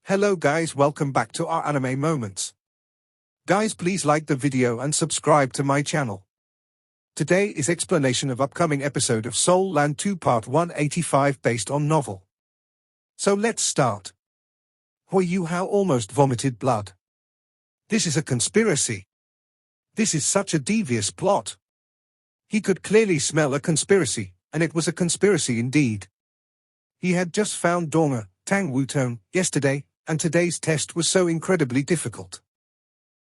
Hello guys, welcome back to our anime moments. Guys, please like the video and subscribe to my channel. Today is explanation of upcoming episode of Soul Land 2 Part 185 based on novel. So let's start. Hoi Yu Hao almost vomited blood. This is a conspiracy. This is such a devious plot. He could clearly smell a conspiracy, and it was a conspiracy indeed. He had just found Donga, Tang Wutong, yesterday, and today's test was so incredibly difficult.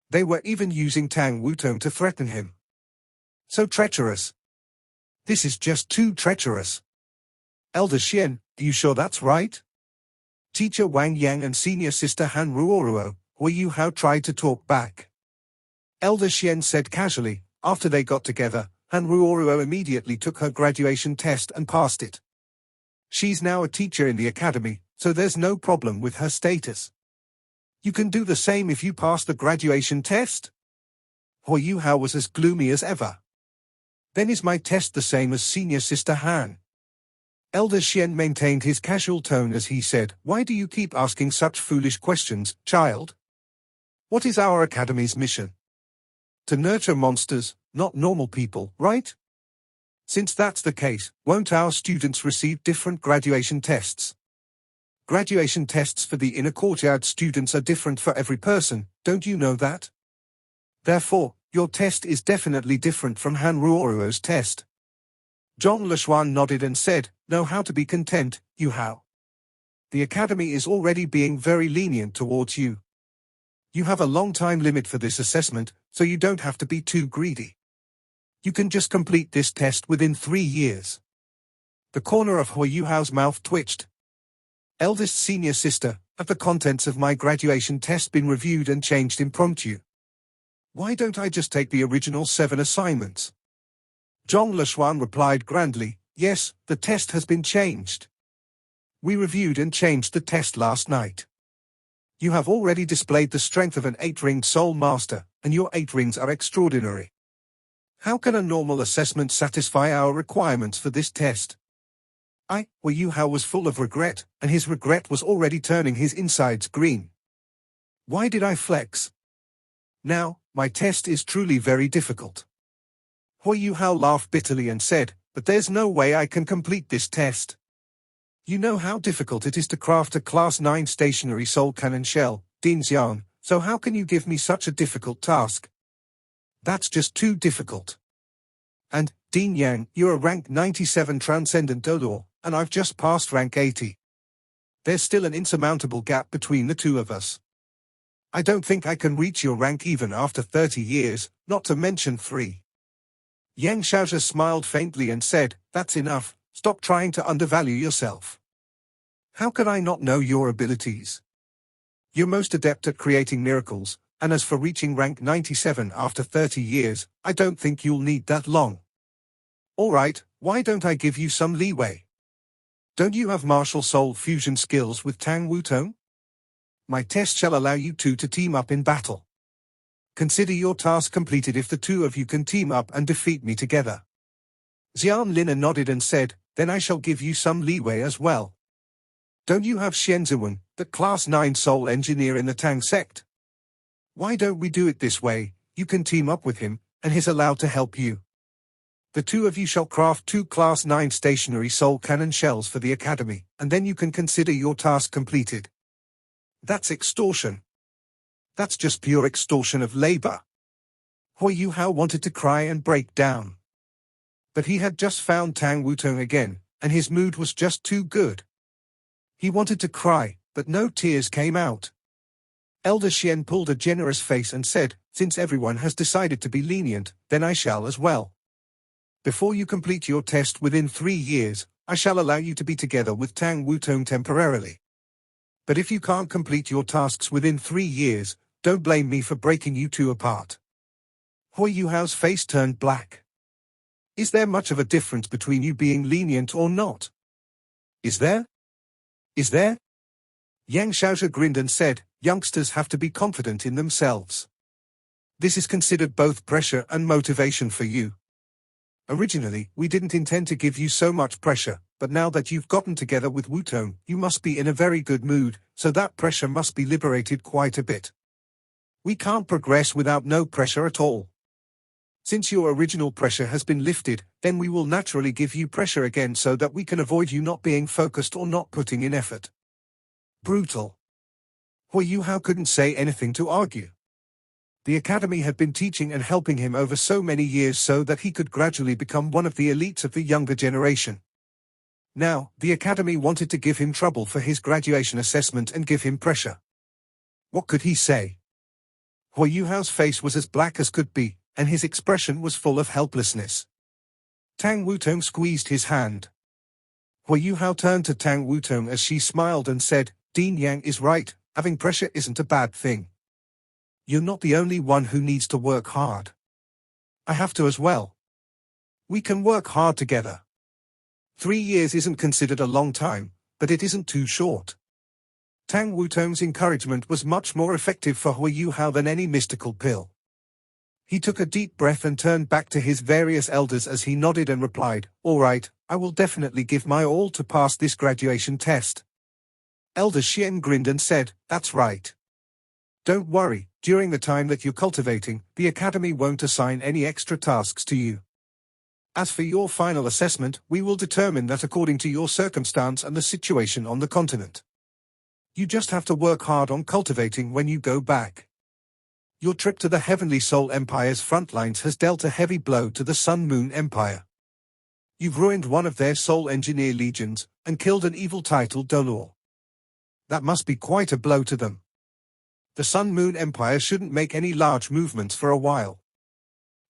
They were even using Tang Wutong to threaten him. So treacherous. This is just too treacherous. Elder Xian, are you sure that's right? Teacher Wang Yang and senior sister Han Ruoruo, Hoi Yu Hao tried to talk back. Elder Xian said casually, after they got together, Han Ruoruo immediately took her graduation test and passed it. She's now a teacher in the academy, so there's no problem with her status. You can do the same if you pass the graduation test? Hoi Yu Hao was as gloomy as ever. Then is my test the same as senior sister Han? Elder Xian maintained his casual tone as he said, why do you keep asking such foolish questions, child? What is our academy's mission? To nurture monsters, not normal people, right? Since that's the case, won't our students receive different graduation tests? Graduation tests for the inner courtyard students are different for every person, don't you know that? Therefore, your test is definitely different from Han Ruoruo's test. Zhong Leshuan nodded and said, know how to be content, Yu Hao. The academy is already being very lenient towards you. You have a long time limit for this assessment, so you don't have to be too greedy. You can just complete this test within 3 years. The corner of Hoi Yu Hao's mouth twitched. Eldest senior sister, have the contents of my graduation test been reviewed and changed impromptu? Why don't I just take the original 7 assignments? Zhong Leshuan replied grandly, yes, the test has been changed. We reviewed and changed the test last night. You have already displayed the strength of an 8-ringed soul master, and your 8 rings are extraordinary. How can a normal assessment satisfy our requirements for this test? Hoi Yu Hao was full of regret, and his regret was already turning his insides green. Why did I flex? Now, my test is truly very difficult. Hoi Yu Hao laughed bitterly and said, but there's no way I can complete this test. You know how difficult it is to craft a Class 9 stationary soul cannon shell, Din Xiang, so how can you give me such a difficult task? That's just too difficult. And, Din Yang, you're a rank 97 transcendent duel, and I've just passed rank 80. There's still an insurmountable gap between the two of us. I don't think I can reach your rank even after 30 years, not to mention 3. Yang Xiaozhe smiled faintly and said, that's enough, stop trying to undervalue yourself. How can I not know your abilities? You're most adept at creating miracles, and as for reaching rank 97 after 30 years, I don't think you'll need that long. Alright, why don't I give you some leeway? Don't you have martial soul fusion skills with Tang Wutong? My test shall allow you two to team up in battle. Consider your task completed if the two of you can team up and defeat me together. Xian Lina nodded and said, then I shall give you some leeway as well. Don't you have Xian Ziwen, the Class 9 soul engineer in the Tang sect? Why don't we do it this way, you can team up with him, and he's allowed to help you. The two of you shall craft 2 Class 9 stationary soul cannon shells for the academy, and then you can consider your task completed. That's extortion. That's just pure extortion of labor. Hoi Yu Hao wanted to cry and break down. But he had just found Tang Wutong again, and his mood was just too good. He wanted to cry, but no tears came out. Elder Xian pulled a generous face and said, since everyone has decided to be lenient, then I shall as well. Before you complete your test within 3 years, I shall allow you to be together with Tang Wutong temporarily. But if you can't complete your tasks within 3 years, don't blame me for breaking you two apart. Hoi Yu Hao's face turned black. Is there much of a difference between you being lenient or not? Is there? Is there? Yang Xiaozhe grinned and said, youngsters have to be confident in themselves. This is considered both pressure and motivation for you. Originally, we didn't intend to give you so much pressure, but now that you've gotten together with Wutong, you must be in a very good mood, so that pressure must be liberated quite a bit. We can't progress without no pressure at all. Since your original pressure has been lifted, then we will naturally give you pressure again so that we can avoid you not being focused or not putting in effort. Brutal. Hui Yuhao couldn't say anything to argue. The academy had been teaching and helping him over so many years so that he could gradually become one of the elites of the younger generation. Now, the academy wanted to give him trouble for his graduation assessment and give him pressure. What could he say? Hui Yuhao's face was as black as could be, and his expression was full of helplessness. Tang Wutong squeezed his hand. Hui Yuhao turned to Tang Wutong as she smiled and said, Dean Yang is right, having pressure isn't a bad thing. You're not the only one who needs to work hard. I have to as well. We can work hard together. 3 years isn't considered a long time, but it isn't too short. Tang Wutong's encouragement was much more effective for Hui Yuhao than any mystical pill. He took a deep breath and turned back to his various elders as he nodded and replied, All right, I will definitely give my all to pass this graduation test. Elder Xian grinned and said, That's right. Don't worry, during the time that you're cultivating, the academy won't assign any extra tasks to you. As for your final assessment, we will determine that according to your circumstance and the situation on the continent. You just have to work hard on cultivating when you go back. Your trip to the Heavenly Soul Empire's front lines has dealt a heavy blow to the Sun Moon Empire. You've ruined one of their Soul Engineer legions, and killed an evil titled duel. That must be quite a blow to them. The Sun Moon Empire shouldn't make any large movements for a while.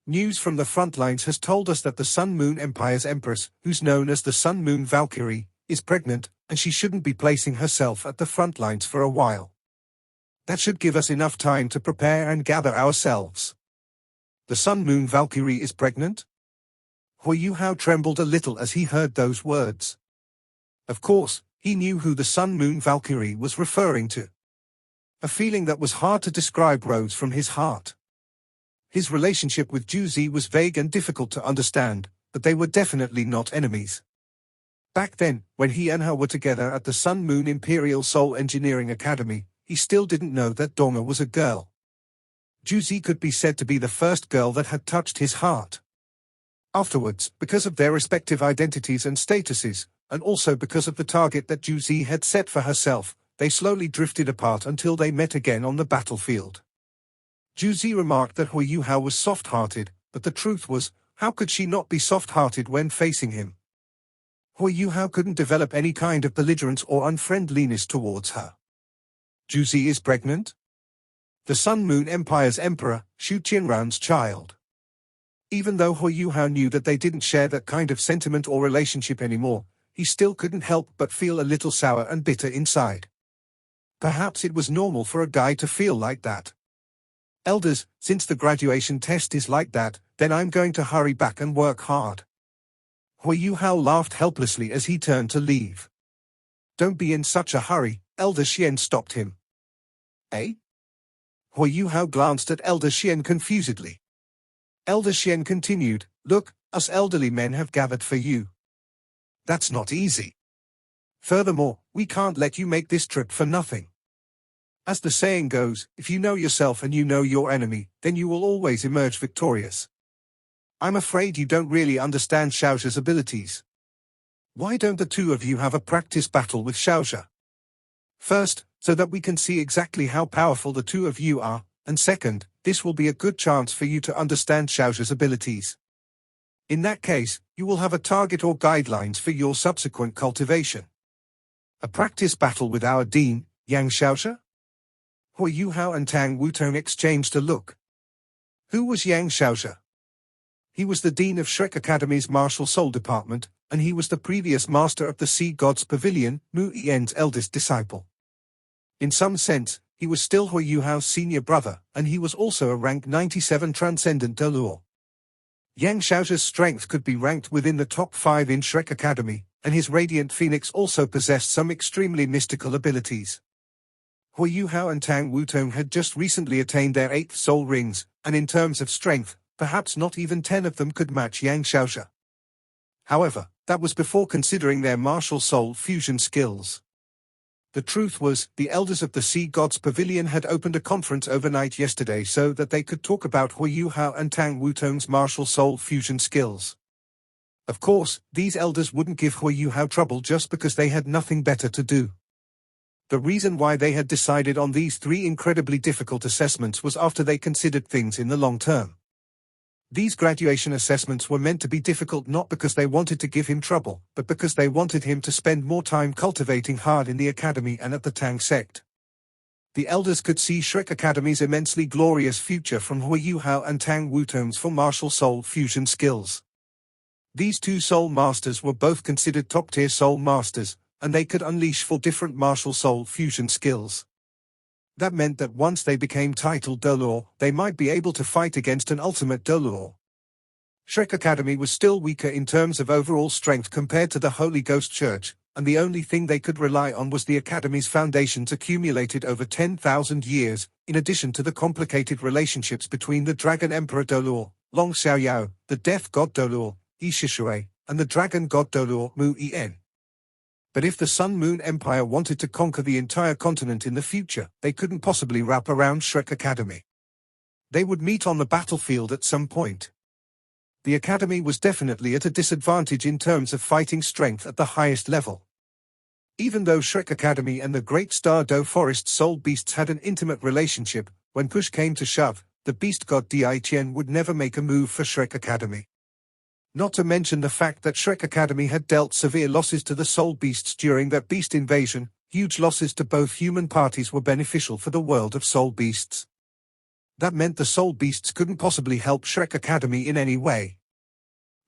News from the front lines has told us that the Sun Moon Empire's Empress, who's known as the Sun Moon Valkyrie, is pregnant, and she shouldn't be placing herself at the front lines for a while. That should give us enough time to prepare and gather ourselves. The Sun Moon Valkyrie is pregnant? Hui Yuhao trembled a little as he heard those words. Of course, he knew who the Sun Moon Valkyrie was referring to. A feeling that was hard to describe rose from his heart. His relationship with Juzi was vague and difficult to understand, but they were definitely not enemies. Back then, when he and her were together at the Sun Moon Imperial Soul Engineering Academy, he still didn't know that Donga was a girl. Juzi could be said to be the first girl that had touched his heart. Afterwards, because of their respective identities and statuses, and also because of the target that Juzi had set for herself, they slowly drifted apart until they met again on the battlefield. Juzi remarked that Hui Yuhao was soft-hearted, but the truth was, how could she not be soft-hearted when facing him? Hui Yuhao couldn't develop any kind of belligerence or unfriendliness towards her. Juzi is pregnant? The Sun Moon Empire's emperor, Xu Qianran's child. Even though Hui Yuhao knew that they didn't share that kind of sentiment or relationship anymore, he still couldn't help but feel a little sour and bitter inside. Perhaps it was normal for a guy to feel like that. Elders, since the graduation test is like that, then I'm going to hurry back and work hard. Hui Yuhao laughed helplessly as he turned to leave. Don't be in such a hurry, Elder Xian stopped him. Eh? Hui Yuhao glanced at Elder Xian confusedly. Elder Xian continued, Look, us elderly men have gathered for you. That's not easy. Furthermore, we can't let you make this trip for nothing. As the saying goes, if you know yourself and you know your enemy, then you will always emerge victorious. I'm afraid you don't really understand Xiaoxia's abilities. Why don't the two of you have a practice battle with Xiaoxia? First, so that we can see exactly how powerful the two of you are, and second, this will be a good chance for you to understand Xiaoxia's abilities. In that case, you will have a target or guidelines for your subsequent cultivation. A practice battle with our dean, Yang Xiaoxia? Hui Yuhao and Tang Wutong exchanged a look. Who was Yang Xiaoxia? He was the dean of Shrek Academy's Martial Soul Department, and he was the previous master of the Sea God's Pavilion, Mu Yan's eldest disciple. In some sense, he was still Hui Yuhao's senior brother, and he was also a rank 97 Transcendent Delure. Yang Xiaoxia's strength could be ranked within the top 5 in Shrek Academy, and his Radiant Phoenix also possessed some extremely mystical abilities. Hui Yuhao and Tang Wutong had just recently attained their 8th soul rings, and in terms of strength, perhaps not even 10 of them could match Yang Xiaoxia. However, That was before considering their martial soul fusion skills. The truth was, the elders of the Sea Gods Pavilion had opened a conference overnight yesterday so that they could talk about Huiyu Hao and Tang Wutong's martial soul fusion skills. Of course, these elders wouldn't give Huiyu Hao trouble just because they had nothing better to do. The reason why they had decided on these 3 incredibly difficult assessments was after they considered things in the long term. These graduation assessments were meant to be difficult not because they wanted to give him trouble, but because they wanted him to spend more time cultivating hard in the academy and at the Tang sect. The elders could see Shrek Academy's immensely glorious future from Huiyu Hao and Tang Wutong's for martial soul fusion skills. These 2 soul masters were both considered top-tier soul masters, and they could unleash 4 different martial soul fusion skills. That meant that once they became titled duelor, they might be able to fight against an ultimate duelor. Shrek Academy was still weaker in terms of overall strength compared to the Holy Ghost Church, and the only thing they could rely on was the Academy's foundations accumulated over 10,000 years, in addition to the complicated relationships between the Dragon Emperor duelor, Long Xiaoyao, the Death God duelor, Yi Shishui, and the Dragon God duelor, Mu En. But if the Sun Moon Empire wanted to conquer the entire continent in the future, they couldn't possibly wrap around Shrek Academy. They would meet on the battlefield at some point. The Academy was definitely at a disadvantage in terms of fighting strength at the highest level. Even though Shrek Academy and the Great Star Do Forest Soul Beasts had an intimate relationship, when push came to shove, the Beast God Di Qian would never make a move for Shrek Academy. Not to mention the fact that Shrek Academy had dealt severe losses to the Soul Beasts during that beast invasion. Huge losses to both human parties were beneficial for the world of Soul Beasts. That meant the Soul Beasts couldn't possibly help Shrek Academy in any way.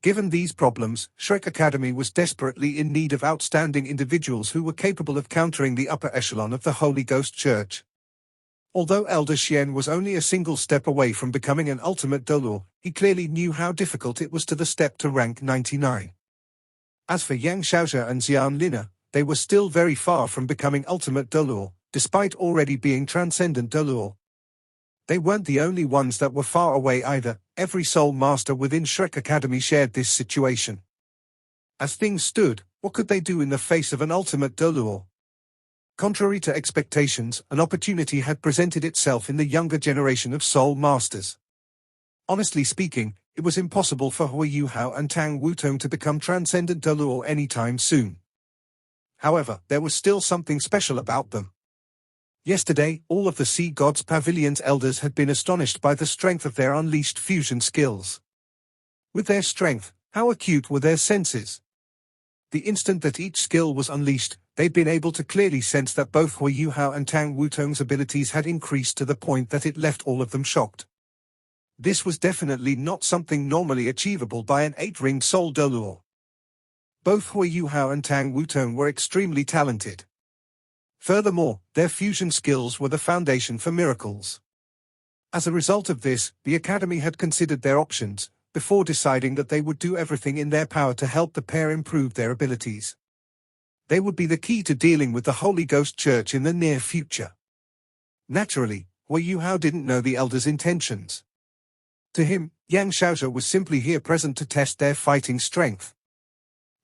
Given these problems, Shrek Academy was desperately in need of outstanding individuals who were capable of countering the upper echelon of the Holy Ghost Church. Although Elder Xian was only a single step away from becoming an ultimate duelor, he clearly knew how difficult it was to the step to rank 99. As for Yang Xiaozhe and Xian Lina, they were still very far from becoming ultimate duelor, despite already being transcendent duelor. They weren't the only ones that were far away either. Every soul master within Shrek Academy shared this situation. As things stood, what could they do in the face of an ultimate duelor? Contrary to expectations, an opportunity had presented itself in the younger generation of Soul Masters. Honestly speaking, it was impossible for Huiyu Hao and Tang Wutong to become transcendent duelor anytime soon. However, there was still something special about them. Yesterday, all of the Sea Gods Pavilion's elders had been astonished by the strength of their unleashed fusion skills. With their strength, how acute were their senses? The instant that each skill was unleashed, they'd been able to clearly sense that both Huiyu Hao and Tang Wutong's abilities had increased to the point that it left all of them shocked. This was definitely not something normally achievable by an 8-ringed soul duelor. Both Huiyu Hao and Tang Wutong were extremely talented. Furthermore, their fusion skills were the foundation for miracles. As a result of this, the Academy had considered their options, before deciding that they would do everything in their power to help the pair improve their abilities. They would be the key to dealing with the Holy Ghost Church in the near future. Naturally, Huiyu Hao didn't know the elders' intentions. To him, Yang Xiaozhe was simply here present to test their fighting strength.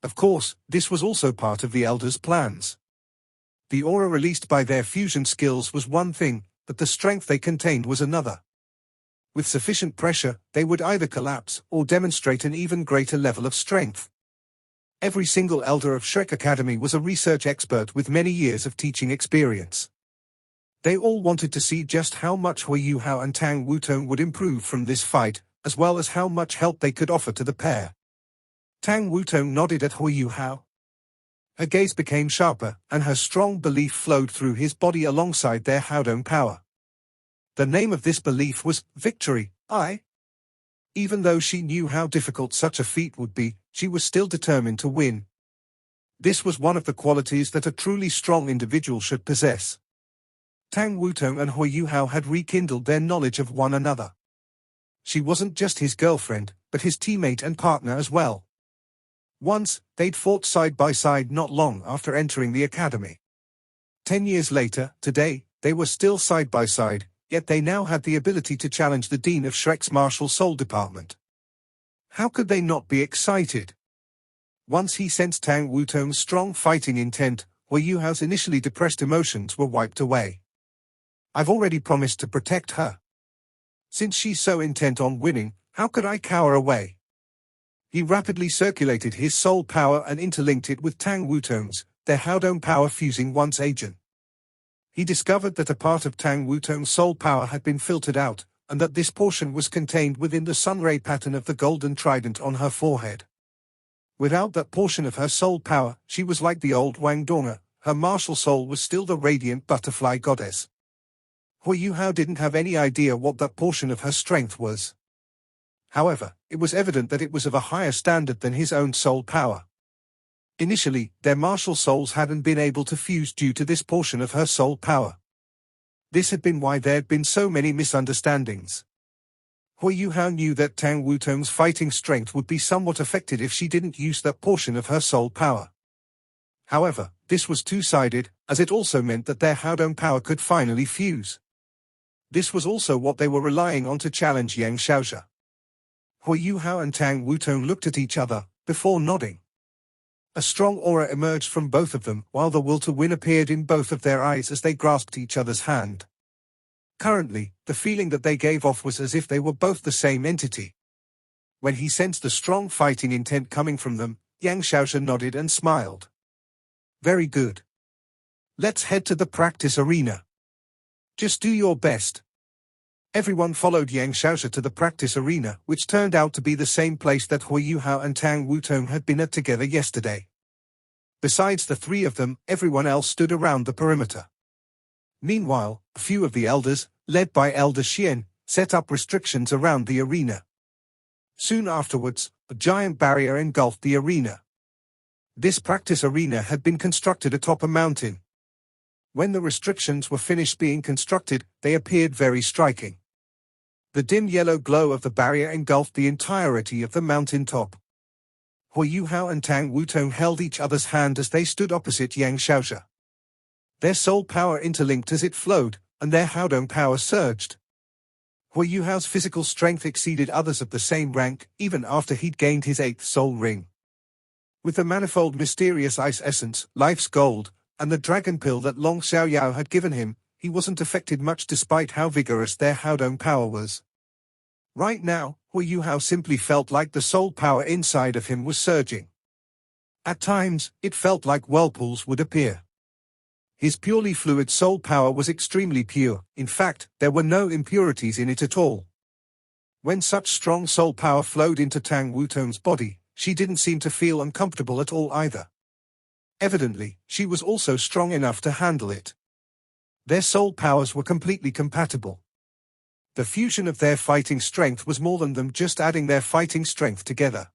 Of course, this was also part of the elders' plans. The aura released by their fusion skills was one thing, but the strength they contained was another. With sufficient pressure, they would either collapse or demonstrate an even greater level of strength. Every single elder of Shrek Academy was a research expert with many years of teaching experience. They all wanted to see just how much Huiyu Hao and Tang Wutong would improve from this fight, as well as how much help they could offer to the pair. Tang Wutong nodded at Huiyu Hao. Her gaze became sharper, and her strong belief flowed through his body alongside their Haodong power. The name of this belief was victory. Even though she knew how difficult such a feat would be, she was still determined to win. This was one of the qualities that a truly strong individual should possess. Tang Wutong and Huiyu Hao had rekindled their knowledge of one another. She wasn't just his girlfriend, but his teammate and partner as well. Once, they'd fought side by side not long after entering the academy. 10 years later, today, they were still side by side, yet they now had the ability to challenge the Dean of Shrek's Martial Soul Department. How could they not be excited? Once he sensed Tang Wutong's strong fighting intent, Hui Yuhao's initially depressed emotions were wiped away. I've already promised to protect her. Since she's so intent on winning, how could I cower away? He rapidly circulated his soul power and interlinked it with Tang Wutong's, their Haodong power fusing once agent. He discovered that a part of Tang Wutong's soul power had been filtered out, and that this portion was contained within the sunray pattern of the golden trident on her forehead. Without that portion of her soul power, she was like the old Wang Donga. Her martial soul was still the radiant butterfly goddess. Hui Yuhao didn't have any idea what that portion of her strength was. However, it was evident that it was of a higher standard than his own soul power. Initially, their martial souls hadn't been able to fuse due to this portion of her soul power. This had been why there had been so many misunderstandings. Hui Yuhao knew that Tang Wutong's fighting strength would be somewhat affected if she didn't use that portion of her soul power. However, this was two-sided, as it also meant that their Haodong power could finally fuse. This was also what they were relying on to challenge Yang Xiaozhe. Hui Yuhao and Tang Wutong looked at each other, before nodding. A strong aura emerged from both of them, while the will to win appeared in both of their eyes as they grasped each other's hand. Currently, the feeling that they gave off was as if they were both the same entity. When he sensed the strong fighting intent coming from them, Yang Xiaozhe nodded and smiled. Very good. Let's head to the practice arena. Just do your best. Everyone followed Yang Xiaozhe to the practice arena, which turned out to be the same place that Hui Yuhao and Tang Wutong had been at together yesterday. Besides the three of them, everyone else stood around the perimeter. Meanwhile, a few of the elders, led by Elder Xian, set up restrictions around the arena. Soon afterwards, a giant barrier engulfed the arena. This practice arena had been constructed atop a mountain. When the restrictions were finished being constructed, they appeared very striking. The dim yellow glow of the barrier engulfed the entirety of the mountain top. Hui Yuhao and Tang Wutong held each other's hand as they stood opposite Yang Xiaozhe. Their soul power interlinked as it flowed, and their Haodong power surged. Hui Yuhao's physical strength exceeded others of the same rank, even after he'd gained his 8th soul ring. With the manifold mysterious ice essence, life's gold, and the dragon pill that Long Xiaoyao had given him, he wasn't affected much despite how vigorous their Haodong power was. Right now, Hui Yuhao simply felt like the soul power inside of him was surging. At times, it felt like whirlpools would appear. His purely fluid soul power was extremely pure, in fact, there were no impurities in it at all. When such strong soul power flowed into Tang Wutong's body, she didn't seem to feel uncomfortable at all either. Evidently, she was also strong enough to handle it. Their soul powers were completely compatible. The fusion of their fighting strength was more than them just adding their fighting strength together.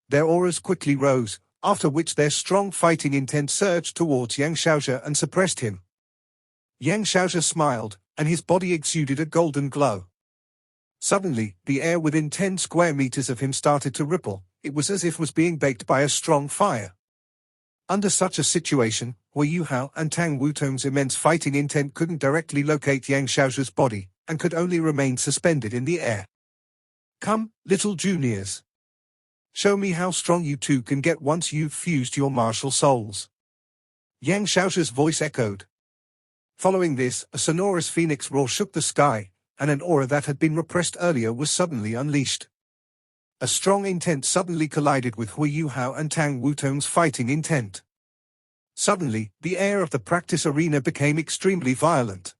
Their auras quickly rose, after which their strong fighting intent surged towards Yang Xiaozhe and suppressed him. Yang Xiaozhe smiled, and his body exuded a golden glow. Suddenly, the air within 10 square meters of him started to ripple. It was as if it was being baked by a strong fire. Under such a situation, Hui Yuhao and Tang Wutong's immense fighting intent couldn't directly locate Yang Xiaozhe's body, and could only remain suspended in the air. Come, little juniors. Show me how strong you two can get once you've fused your martial souls. Yang Xiaozhe's voice echoed. Following this, a sonorous phoenix roar shook the sky, and an aura that had been repressed earlier was suddenly unleashed. A strong intent suddenly collided with Hui Yuhao and Tang Wutong's fighting intent. Suddenly, the air of the practice arena became extremely violent.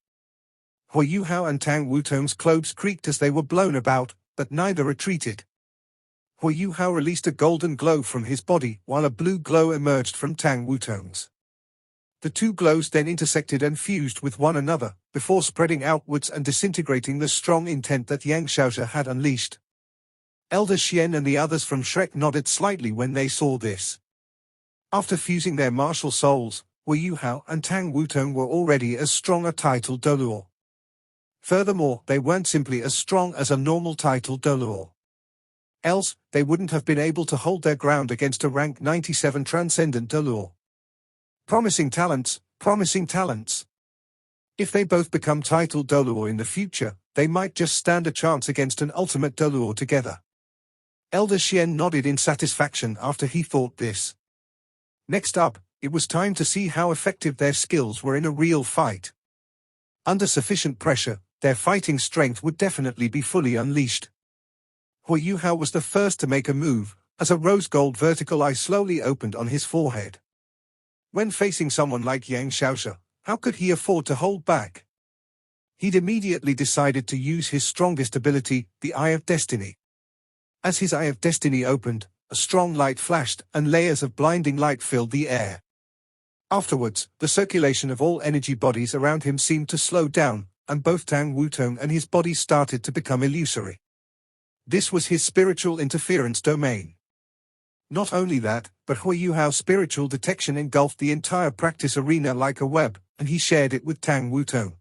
Hui Yuhao and Tang Wutong's clothes creaked as they were blown about, but neither retreated. Hui Yuhao released a golden glow from his body, while a blue glow emerged from Tang Wutong's. The two glows then intersected and fused with one another, before spreading outwards and disintegrating the strong intent that Yang Xiaozhe had unleashed. Elder Xian and the others from Shrek nodded slightly when they saw this. After fusing their martial souls, Hui Yuhao and Tang Wutong were already as strong a title Doluo. Furthermore, they weren't simply as strong as a normal title Doluo. Else, they wouldn't have been able to hold their ground against a rank 97 transcendent Doluo. Promising talents, promising talents. If they both become title Doluo in the future, they might just stand a chance against an ultimate Doluo together. Elder Xian nodded in satisfaction after he thought this. Next up, it was time to see how effective their skills were in a real fight. Under sufficient pressure, their fighting strength would definitely be fully unleashed. Hui Yuhao was the first to make a move, as a rose-gold vertical eye slowly opened on his forehead. When facing someone like Yang Xiaoshe, how could he afford to hold back? He'd immediately decided to use his strongest ability, the Eye of Destiny. As his Eye of Destiny opened, a strong light flashed and layers of blinding light filled the air. Afterwards, the circulation of all energy bodies around him seemed to slow down, and both Tang Wutong and his body started to become illusory. This was his spiritual interference domain. Not only that, but Hui Yuhao's spiritual detection engulfed the entire practice arena like a web, and he shared it with Tang Wutong.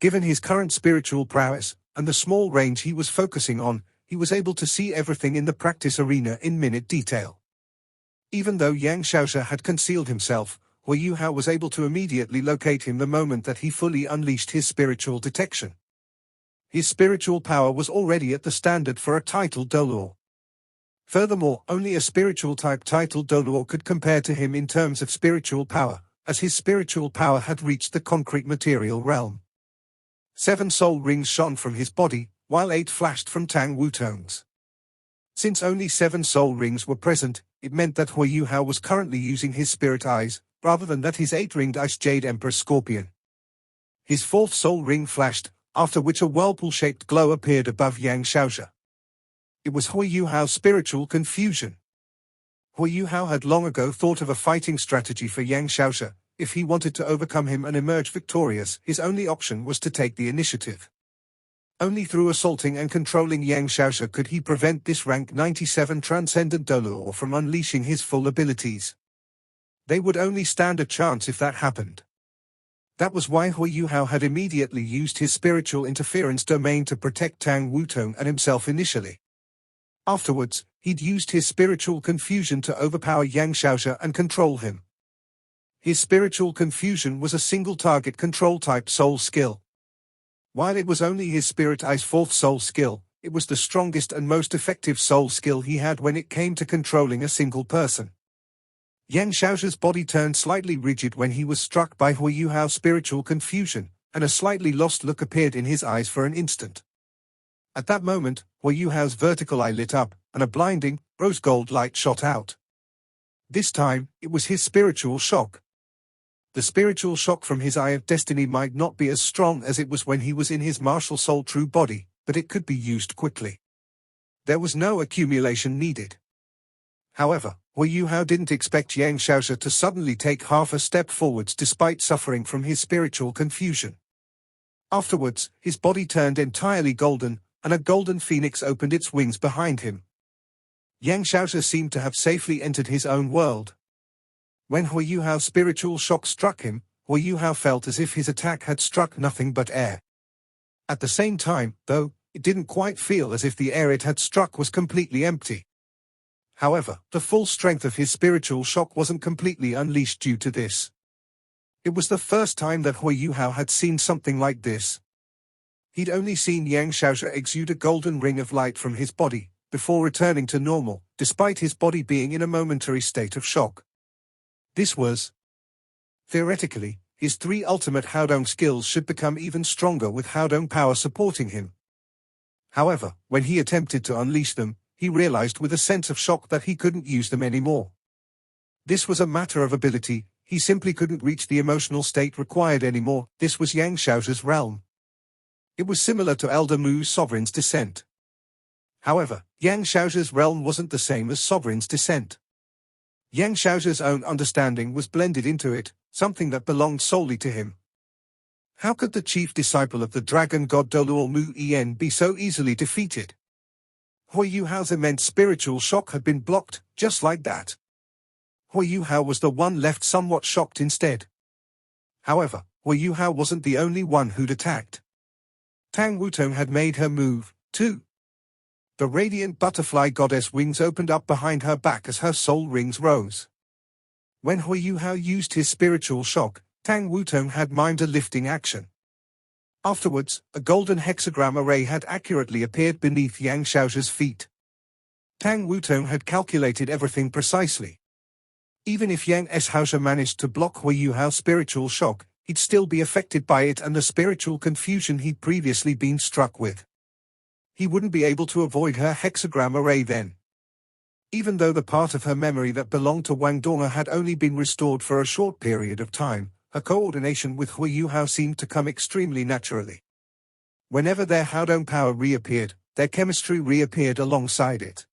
Given his current spiritual prowess, and the small range he was focusing on, he was able to see everything in the practice arena in minute detail. Even though Yang Xiaoshe had concealed himself, Hui Yuhao was able to immediately locate him the moment that he fully unleashed his spiritual detection. His spiritual power was already at the standard for a titled duel. Furthermore, only a spiritual type titled duel could compare to him in terms of spiritual power, as his spiritual power had reached the concrete material realm. 7 soul rings shone from his body, while 8 flashed from Tang Wutong's. Since only 7 soul rings were present, it meant that Hui Yuhao was currently using his spirit eyes, rather than that his 8-ringed Ice Jade Emperor Scorpion. His 4th soul ring flashed, after which a whirlpool-shaped glow appeared above Yang Xiaoshe. It was Hui Yuhao's spiritual confusion. Hui Yuhao had long ago thought of a fighting strategy for Yang Xiaoshe. If he wanted to overcome him and emerge victorious, his only option was to take the initiative. Only through assaulting and controlling Yang Xiaoshe could he prevent this rank 97 transcendent dueler from unleashing his full abilities. They would only stand a chance if that happened. That was why Hui Yuhao had immediately used his spiritual interference domain to protect Tang Wutong and himself initially. Afterwards, he'd used his spiritual confusion to overpower Yang Xiaoshe and control him. His spiritual confusion was a single-target control-type soul skill. While it was only his Spirit Eye's 4th soul skill, it was the strongest and most effective soul skill he had when it came to controlling a single person. Yang Xiaoshe's body turned slightly rigid when he was struck by Hui Yuhao's spiritual confusion, and a slightly lost look appeared in his eyes for an instant. At that moment, Hui Yuhao's vertical eye lit up, and a blinding, rose-gold light shot out. This time, it was his spiritual shock. The spiritual shock from his Eye of Destiny might not be as strong as it was when he was in his martial soul true body, but it could be used quickly. There was no accumulation needed. However, Hui Yuhao didn't expect Yang Xiaoshe to suddenly take half a step forwards despite suffering from his spiritual confusion. Afterwards, his body turned entirely golden, and a golden phoenix opened its wings behind him. Yang Xiaoshe seemed to have safely entered his own world. When Hui Yuhao's spiritual shock struck him, Hui Yuhao felt as if his attack had struck nothing but air. At the same time, though, it didn't quite feel as if the air it had struck was completely empty. However, the full strength of his spiritual shock wasn't completely unleashed due to this. It was the first time that Hui Yuhao had seen something like this. He'd only seen Yang Xiaoshe exude a golden ring of light from his body, before returning to normal, despite his body being in a momentary state of shock. This was, theoretically, his 3 ultimate Haodong skills should become even stronger with Haodong power supporting him. However, when he attempted to unleash them, he realized with a sense of shock that he couldn't use them anymore. This was a matter of ability, he simply couldn't reach the emotional state required anymore. This was Yang Xiaoshe's realm. It was similar to Elder Mu's Sovereign's Descent. However, Yang Xiaoshe's realm wasn't the same as Sovereign's Descent. Yang Xiaoshe's own understanding was blended into it, something that belonged solely to him. How could the chief disciple of the dragon god Doluo Mu En be so easily defeated? Hui Yuhao's immense spiritual shock had been blocked, just like that. Hui Yuhao was the one left somewhat shocked instead. However, Hui Yuhao wasn't the only one who'd attacked. Tang Wutong had made her move, too. The radiant butterfly goddess wings opened up behind her back as her soul rings rose. When Hui Yuhao used his spiritual shock, Tang Wutong had mimed a lifting action. Afterwards, a golden hexagram array had accurately appeared beneath Yang Xiaoshe's feet. Tang Wutong had calculated everything precisely. Even if Yang Shaoxia managed to block Hui Yuhao's spiritual shock, he'd still be affected by it and the spiritual confusion he'd previously been struck with. He wouldn't be able to avoid her hexagram array then. Even though the part of her memory that belonged to Wang Dong had only been restored for a short period of time, her coordination with Hui Yuhao seemed to come extremely naturally. Whenever their Haodong power reappeared, their chemistry reappeared alongside it.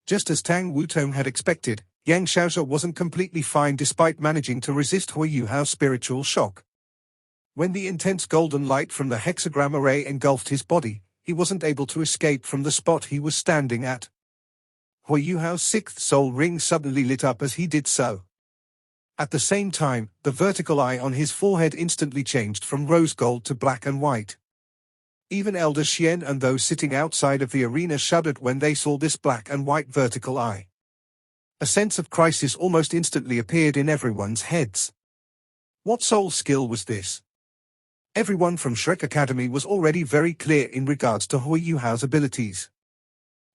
Just as Tang Wutong had expected, Yang Shaoxia wasn't completely fine despite managing to resist Hui Yuhao's spiritual shock. When the intense golden light from the hexagram array engulfed his body, he wasn't able to escape from the spot he was standing at. Hui Yuhao's sixth soul ring suddenly lit up as he did so. At the same time, the vertical eye on his forehead instantly changed from rose gold to black and white. Even Elder Xian and those sitting outside of the arena shuddered when they saw this black and white vertical eye. A sense of crisis almost instantly appeared in everyone's heads. What soul skill was this? Everyone from Shrek Academy was already very clear in regards to Hui Yuhao's abilities.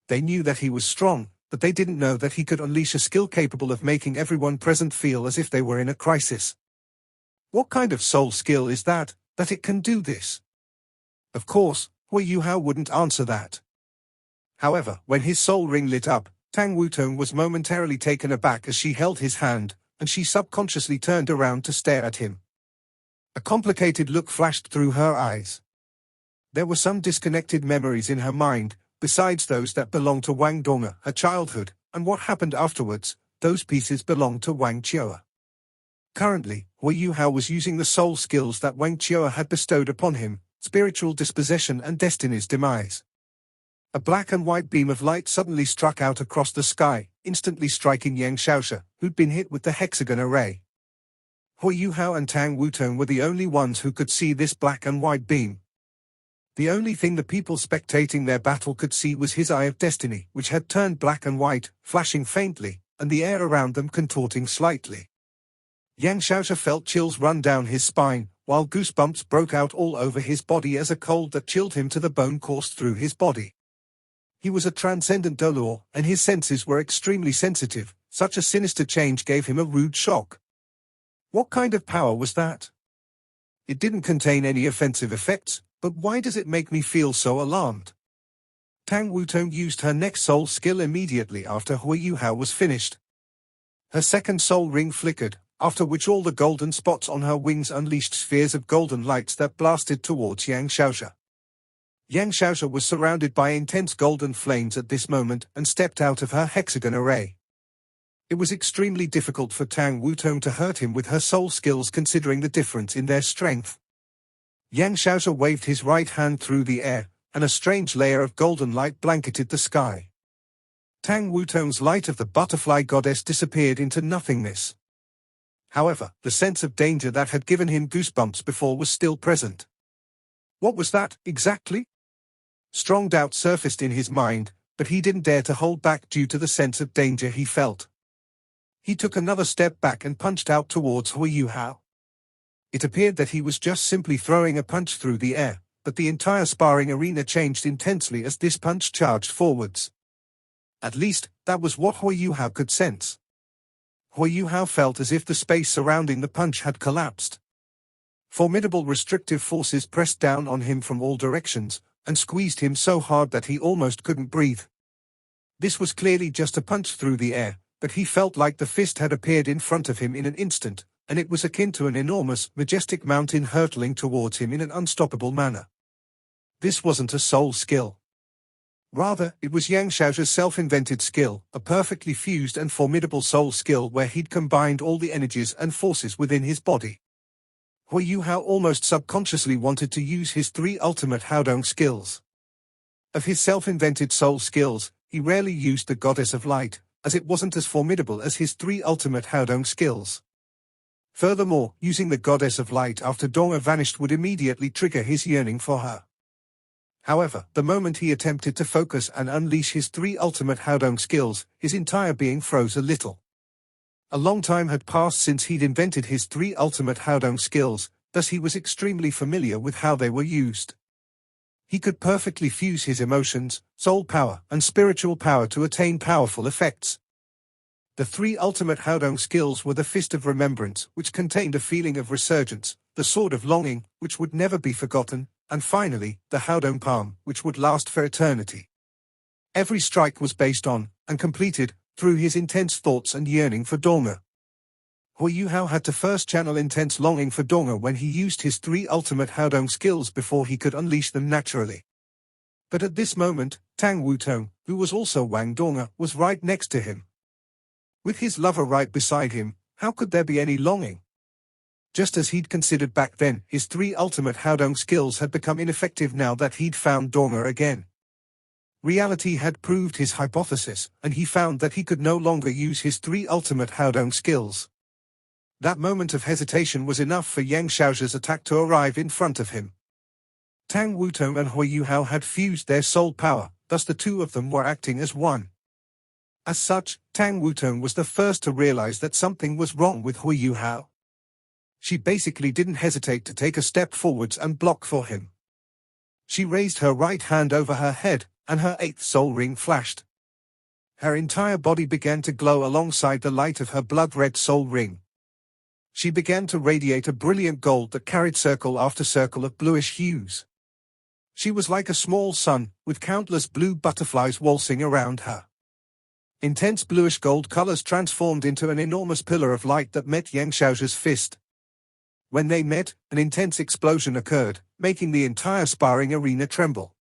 They knew that he was strong, but they didn't know that he could unleash a skill capable of making everyone present feel as if they were in a crisis. What kind of soul skill is that it can do this? Of course, Hui Yuhao wouldn't answer that. However, when his soul ring lit up, Tang Wutong was momentarily taken aback as she held his hand, and she subconsciously turned around to stare at him. A complicated look flashed through her eyes. There were some disconnected memories in her mind, besides those that belonged to Wang Dong, her childhood, and what happened afterwards. Those pieces belonged to Wang Qiu'er. Currently, Hui Yuhao was using the soul skills that Wang Qiu'er had bestowed upon him, spiritual dispossession and destiny's demise. A black and white beam of light suddenly struck out across the sky, instantly striking Yang Shaoxia, who'd been hit with the hexagon array. Hui Yuhao and Tang Wutong were the only ones who could see this black and white beam. The only thing the people spectating their battle could see was his eye of destiny, which had turned black and white, flashing faintly, and the air around them contorting slightly. Yang Shaoxia felt chills run down his spine, while goosebumps broke out all over his body as a cold that chilled him to the bone coursed through his body. He was a transcendent Dolor, and his senses were extremely sensitive. Such a sinister change gave him a rude shock. What kind of power was that? It didn't contain any offensive effects, but why does it make me feel so alarmed? Tang Wutong used her next soul skill immediately after Hui Yuhao was finished. Her second soul ring flickered, after which all the golden spots on her wings unleashed spheres of golden lights that blasted towards Yang Shaoxia. Yang Shaoxia was surrounded by intense golden flames at this moment and stepped out of her hexagon array. It was extremely difficult for Tang Wutong to hurt him with her soul skills considering the difference in their strength. Yang Shaoxia waved his right hand through the air, and a strange layer of golden light blanketed the sky. Tang Wutong's light of the butterfly goddess disappeared into nothingness. However, the sense of danger that had given him goosebumps before was still present. What was that, exactly? Strong doubt surfaced in his mind, but he didn't dare to hold back due to the sense of danger he felt. He took another step back and punched out towards Hui Yuhao. It appeared that he was just simply throwing a punch through the air, but the entire sparring arena changed intensely as this punch charged forwards. At least, that was what Hui Yuhao could sense. Hui Yuhao felt as if the space surrounding the punch had collapsed. Formidable restrictive forces pressed down on him from all directions, and squeezed him so hard that he almost couldn't breathe. This was clearly just a punch through the air, but he felt like the fist had appeared in front of him in an instant, and it was akin to an enormous, majestic mountain hurtling towards him in an unstoppable manner. This wasn't a soul skill. Rather, it was Yang Shaoxia's self-invented skill, a perfectly fused and formidable soul skill where he'd combined all the energies and forces within his body. Hui Yuhao almost subconsciously wanted to use his 3 ultimate Haodong skills. Of his self-invented soul skills, he rarely used the Goddess of Light, as it wasn't as formidable as his 3 ultimate Haodong skills. Furthermore, using the Goddess of Light after Dong vanished would immediately trigger his yearning for her. However, the moment he attempted to focus and unleash his 3 ultimate Haodong skills, his entire being froze a little. A long time had passed since he'd invented his 3 ultimate Haodong skills, thus he was extremely familiar with how they were used. He could perfectly fuse his emotions, soul power, and spiritual power to attain powerful effects. The three ultimate Haodong skills were the Fist of Remembrance, which contained a feeling of resurgence, the Sword of Longing, which would never be forgotten, and finally, the Haodong Palm, which would last for eternity. Every strike was based on, and completed, through his intense thoughts and yearning for Donga. Hui Yuhao had to first channel intense longing for Donga when he used his three ultimate Haodong skills before he could unleash them naturally. But at this moment, Tang Wutong, who was also Wang Donga, was right next to him. With his lover right beside him, how could there be any longing? Just as he'd considered back then, his three ultimate Haodong skills had become ineffective now that he'd found Donga again. Reality had proved his hypothesis, and he found that he could no longer use his three ultimate Haodong skills. That moment of hesitation was enough for Yang Xiaozhi's attack to arrive in front of him. Tang Wutong and Hui Yuhao had fused their soul power, thus the two of them were acting as one. As such, Tang Wutong was the first to realize that something was wrong with Hui Yuhao. She basically didn't hesitate to take a step forwards and block for him. She raised her right hand over her head, and her eighth soul ring flashed. Her entire body began to glow alongside the light of her blood-red soul ring. She began to radiate a brilliant gold that carried circle after circle of bluish hues. She was like a small sun, with countless blue butterflies waltzing around her. Intense bluish gold colors transformed into an enormous pillar of light that met Yang Xiaozhi's fist. When they met, an intense explosion occurred, making the entire sparring arena tremble.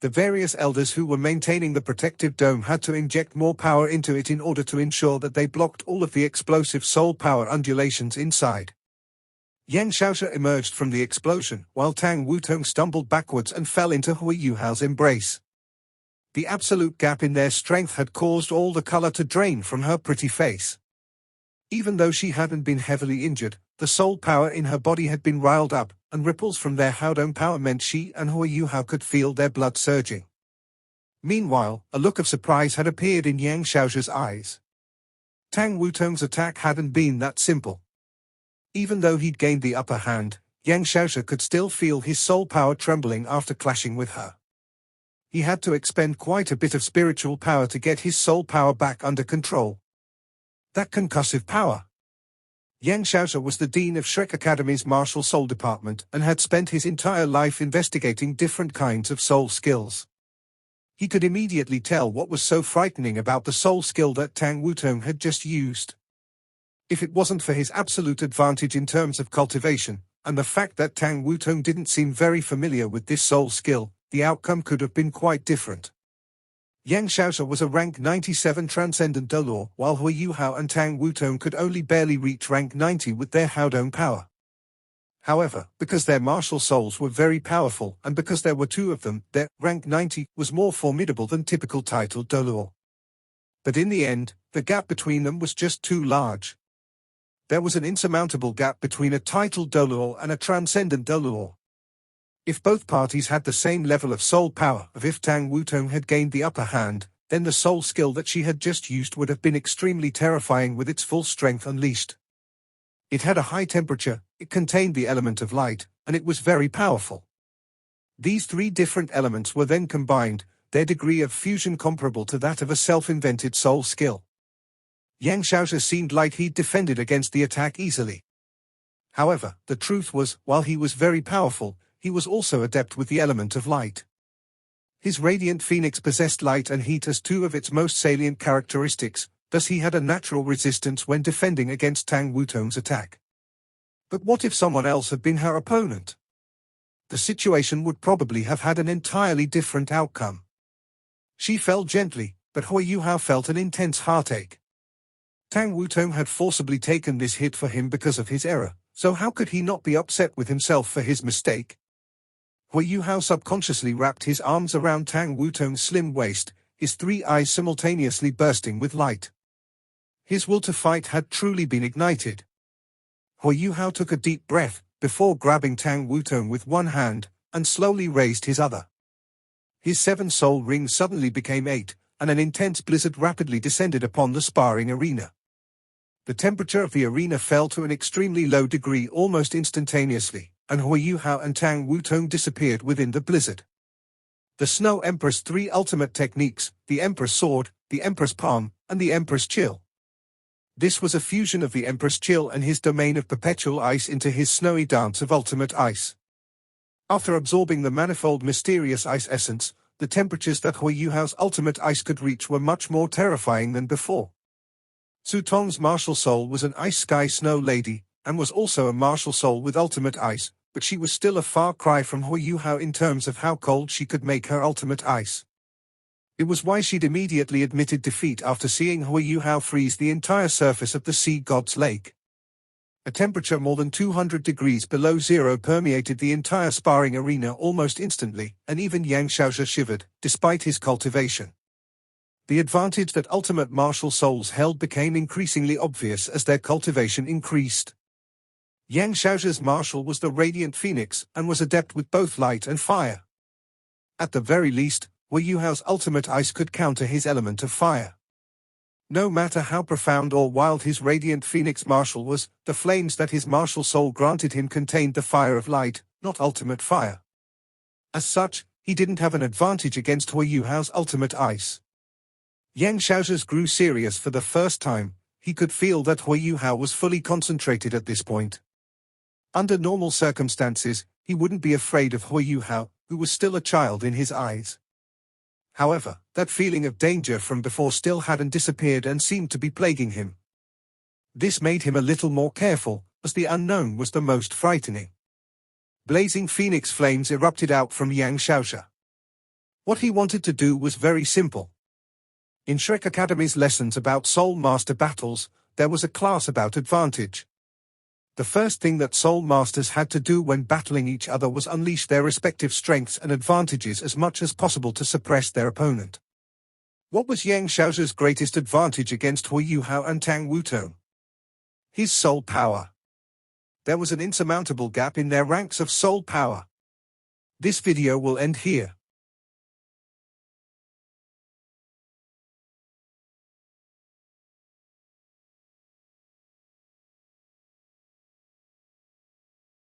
The various elders who were maintaining the protective dome had to inject more power into it in order to ensure that they blocked all of the explosive soul power undulations inside. Yang Xiaozhi emerged from the explosion, while Tang Wutong stumbled backwards and fell into Hui Yuhao's embrace. The absolute gap in their strength had caused all the color to drain from her pretty face. Even though she hadn't been heavily injured, the soul power in her body had been riled up, and ripples from their Haodong power meant she and Hui Yuhao could feel their blood surging. Meanwhile, a look of surprise had appeared in Yang Xiaozhi's eyes. Tang Wutong's attack hadn't been that simple. Even though he'd gained the upper hand, Yang Xiaozhi could still feel his soul power trembling after clashing with her. He had to expend quite a bit of spiritual power to get his soul power back under control. That concussive power. Yang Xiaozhi was the dean of Shrek Academy's martial soul department and had spent his entire life investigating different kinds of soul skills. He could immediately tell what was so frightening about the soul skill that Tang Wutong had just used. If it wasn't for his absolute advantage in terms of cultivation, and the fact that Tang Wutong didn't seem very familiar with this soul skill, the outcome could have been quite different. Yang Xiaozhi was a rank 97 transcendent duel, while Hui Yuhao and Tang Wutong could only barely reach rank 90 with their Haodong power. However, because their martial souls were very powerful and because there were two of them, their rank 90 was more formidable than typical titled duel. But in the end, the gap between them was just too large. There was an insurmountable gap between a titled duel and a transcendent duel. If both parties had the same level of soul power, if Tang Wutong had gained the upper hand, then the soul skill that she had just used would have been extremely terrifying with its full strength unleashed. It had a high temperature, it contained the element of light, and it was very powerful. These three different elements were then combined, their degree of fusion comparable to that of a self-invented soul skill. Yang Xiaozhi seemed like he'd defended against the attack easily. However, the truth was, while he was very powerful, he was also adept with the element of light. His radiant phoenix possessed light and heat as two of its most salient characteristics, thus he had a natural resistance when defending against Tang Wutong's attack. But what if someone else had been her opponent? The situation would probably have had an entirely different outcome. She fell gently, but Hui Yuhao felt an intense heartache. Tang Wutong had forcibly taken this hit for him because of his error, so how could he not be upset with himself for his mistake? Hui Yuhao subconsciously wrapped his arms around Tang Wutong's slim waist, his three eyes simultaneously bursting with light. His will to fight had truly been ignited. Hui Yuhao took a deep breath, before grabbing Tang Wutong with one hand, and slowly raised his other. His 7 soul rings suddenly became 8, and an intense blizzard rapidly descended upon the sparring arena. The temperature of the arena fell to an extremely low degree almost instantaneously, and Hui Yuhao and Tang Wutong disappeared within the blizzard. The Snow Emperor's 3 ultimate techniques, the Emperor's Sword, the Emperor's Palm, and the Emperor's Chill. This was a fusion of the Emperor's Chill and his domain of perpetual ice into his snowy dance of ultimate ice. After absorbing the manifold mysterious ice essence, the temperatures that Hui Yuhao's ultimate ice could reach were much more terrifying than before. Su Tong's martial soul was an ice sky snow lady, and was also a martial soul with ultimate ice, but she was still a far cry from Hui Yuhao in terms of how cold she could make her ultimate ice. It was why she'd immediately admitted defeat after seeing Hui Yuhao freeze the entire surface of the Sea God's Lake. A temperature more than 200 degrees below zero permeated the entire sparring arena almost instantly, and even Yang Xiaozhi shivered, despite his cultivation. The advantage that ultimate martial souls held became increasingly obvious as their cultivation increased. Yang Xiaozhi's martial was the Radiant Phoenix, and was adept with both light and fire. At the very least, Hui Yuhao's ultimate ice could counter his element of fire. No matter how profound or wild his Radiant Phoenix martial was, the flames that his martial soul granted him contained the fire of light, not ultimate fire. As such, he didn't have an advantage against Hui Yuhao's ultimate ice. Yang Xiaozhi's grew serious for the first time. He could feel that Hui Yuhao was fully concentrated at this point. Under normal circumstances, he wouldn't be afraid of Hui Yuhao, who was still a child in his eyes. However, that feeling of danger from before still hadn't disappeared and seemed to be plaguing him. This made him a little more careful, as the unknown was the most frightening. Blazing phoenix flames erupted out from Yang Xiaozhi. What he wanted to do was very simple. In Shrek Academy's lessons about Soul Master battles, there was a class about advantage. The first thing that Soul Masters had to do when battling each other was unleash their respective strengths and advantages as much as possible to suppress their opponent. What was Yang Xiaozhi's greatest advantage against Hui Yuhao and Tang Wutong? His soul power. There was an insurmountable gap in their ranks of soul power. This video will end here.